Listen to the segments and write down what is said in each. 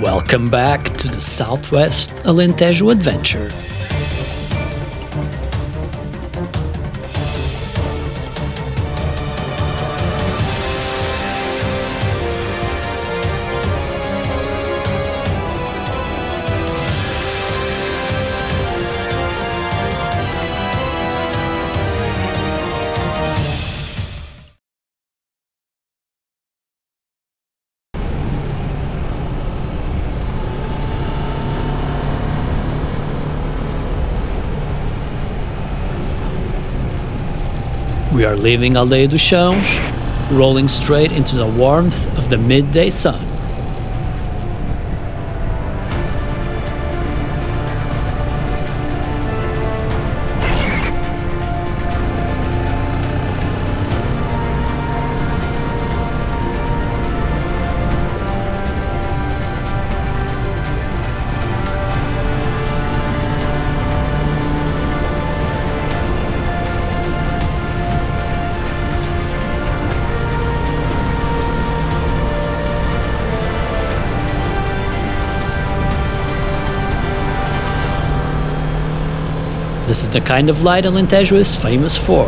Welcome back to the Southwest Alentejo Adventure. We are leaving Aldeia de Chãos, rolling straight into the warmth of the midday sun. This is the kind of light Alentejo is famous for.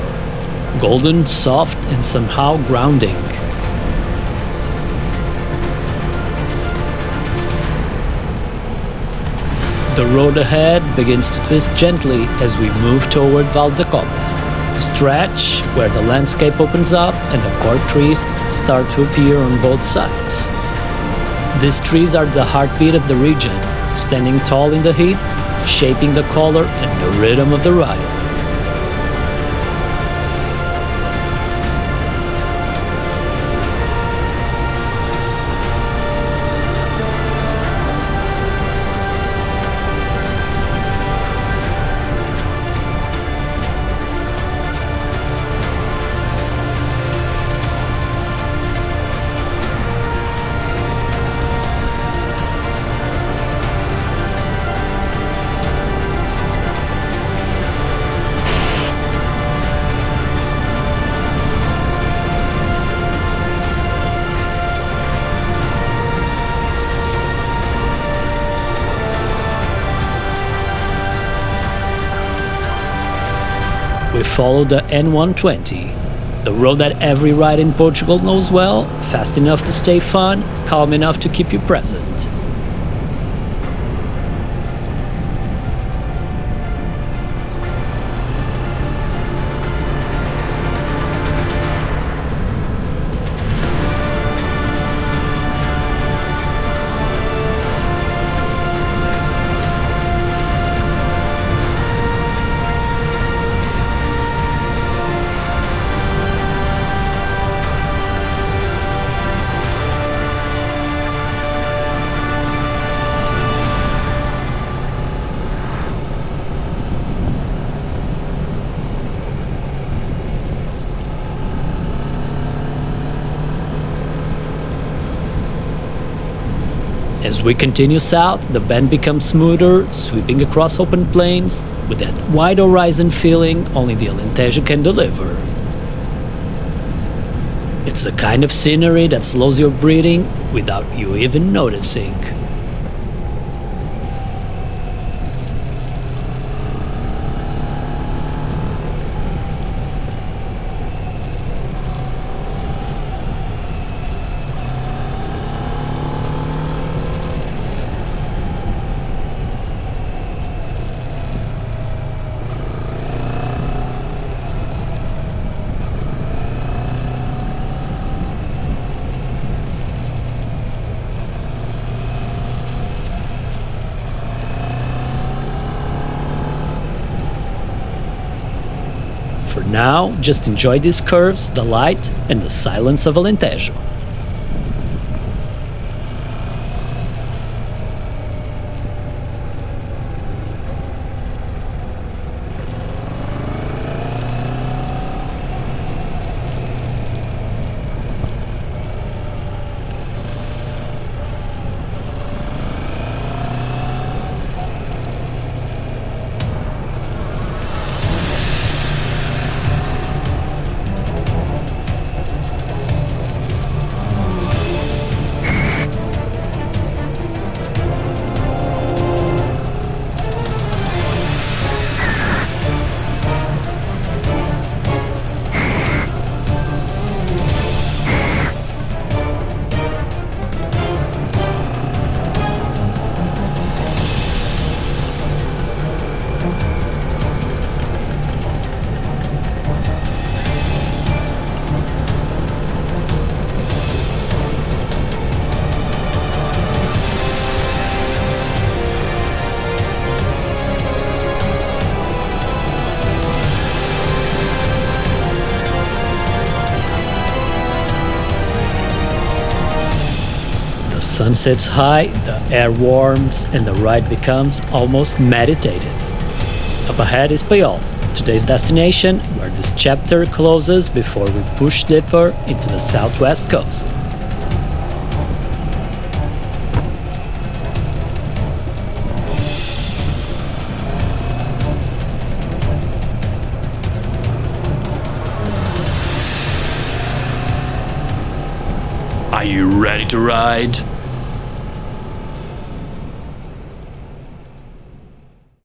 Golden, soft, and somehow grounding. The road ahead begins to twist gently as we move toward Valdecopa, a stretch where the landscape opens up and the cork trees start to appear on both sides. These trees are the heartbeat of the region, standing tall in the heat, shaping the color and the rhythm of the ride. We follow the N120, the road that every ride in Portugal knows well, fast enough to stay fun, calm enough to keep you present. As we continue south, the bend becomes smoother, sweeping across open plains with that wide horizon feeling only the Alentejo can deliver. It's the kind of scenery that slows your breathing without you even noticing. For now, just enjoy these curves, the light, and the silence of Alentejo. The sun sets high, the air warms, and the ride becomes almost meditative. Up ahead is Paiol, today's destination, where this chapter closes before we push deeper into the southwest coast. Are you ready to ride?